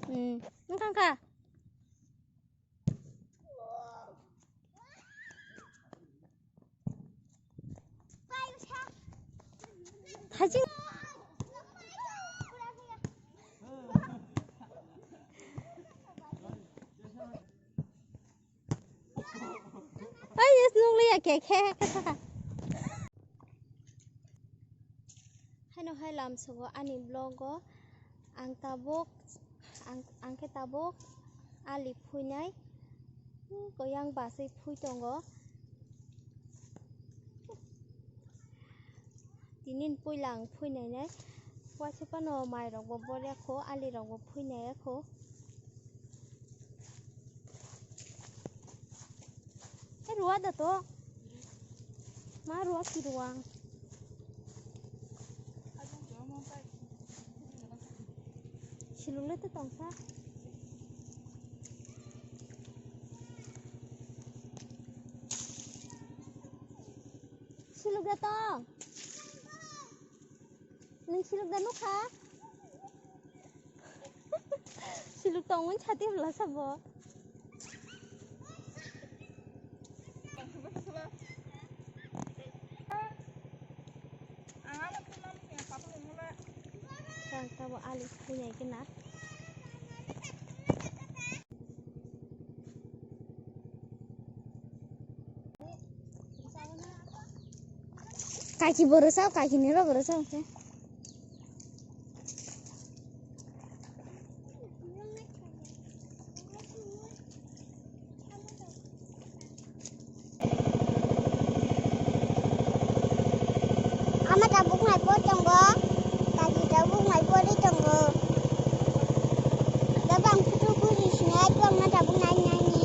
Nang ka. Haji. Ay, yes, nung liya keke. Hano hai lam sugo ani blogo ang tabok angke tabok ali phuinai goyang basai phui tongo tinin puilang phuinai nai wasepano mai rok bo bore kho ali rok bo phuinai kho ruwa da to ma ruwa ki ruwang silule to tongsa siluk da tong ning siluk da nukha siluk tong mun chati bla sabo tang tabo ali punya kena kaki borosau kaki nira borosau ke ama tabuk ngai po tonggo kaki tabuk ngai po di tonggo dabang putu puri sinai tuang na tabuk nai nai ni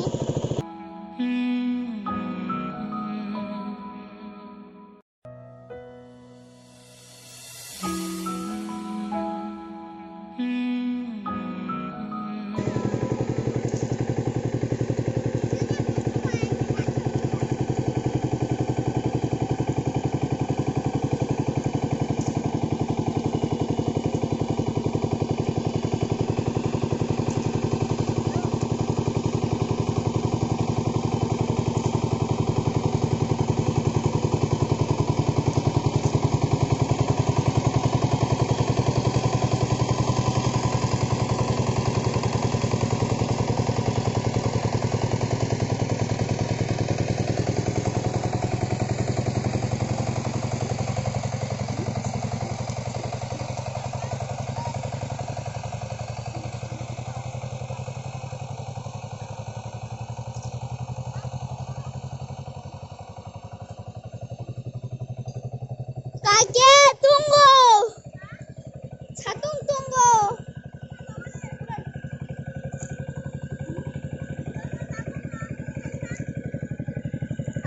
Kakek, tunggu. Satung tunggu.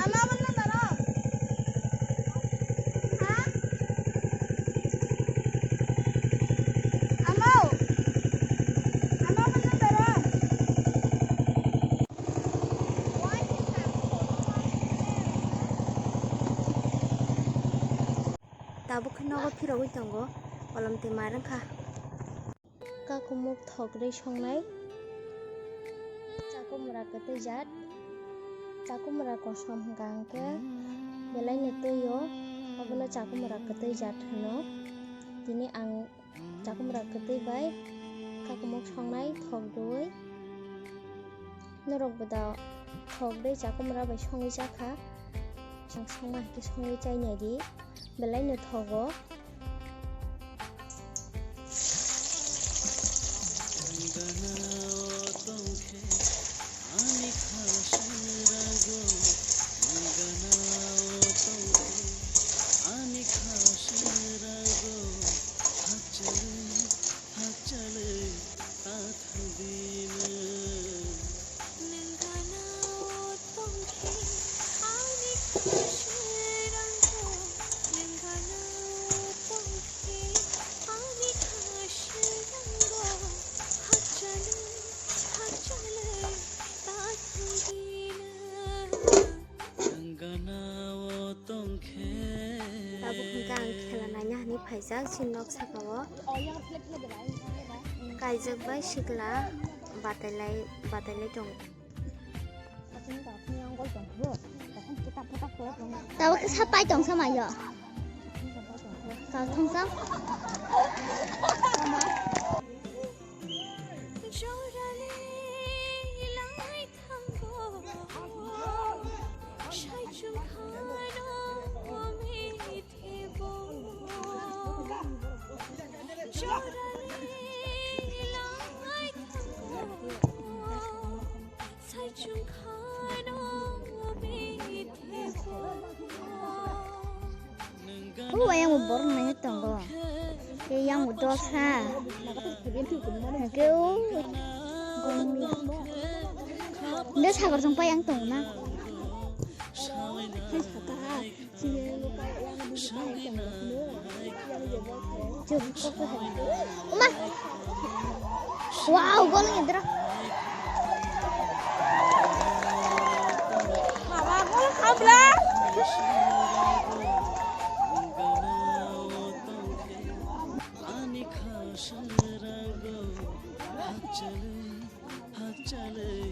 Ama mana daro? Hah? Amau. Ama mana daro? Tabu khnogo phirogoi tongo olamte marangkha kakumuk thogrei songnai chakumra ketei jat chakumra kosom hingkangke belai ni tuyo abono chakumra ketei jat hino tini ang chakumra ketei bai kakumuk songnai thogdoi norok boda thogdei chakumra bai songoi jakha sang songma ke songoi chainai di belai no thogo tabuk hingkang khela nanya ni phaijak sinok sakao गायजोब्बाय सिगला बादायलाय दं दाबो सापाय दं समायो गावथंसां yang mau borong nanya tunggu, yang mau dosa, kau, dia sabar sampai yang tunggu na, Uma, wow, golong itu, mama golong kabla. चले